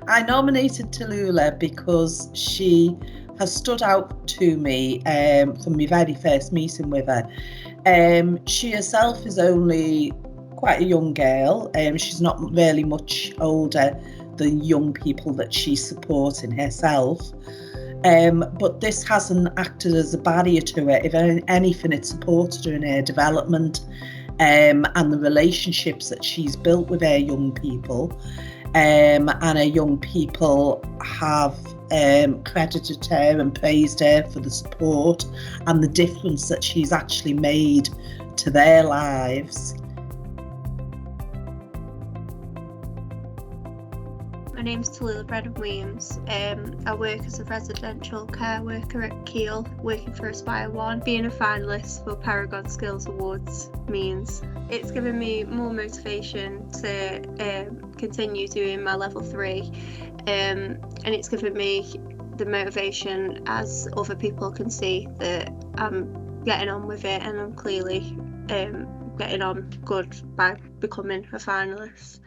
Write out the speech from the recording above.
I nominated Tallulah because she has stood out to me from my very first meeting with her. She herself is only quite a young girl. She's not really much older than young people that she's supporting herself. But this hasn't acted as a barrier to her. If anything, it supported her in her development and the relationships that she's built with her young people. And her young people have credited her and praised her for the support and the difference that she's actually made to their lives. My name's Tallulah Williams. I work as a residential care worker at Keele, working for Aspire 1. Being a finalist for Paragon Skills Awards means it's given me more motivation to continue doing my level 3, and it's given me the motivation, as other people can see, that I'm getting on with it, and I'm clearly getting on good by becoming a finalist.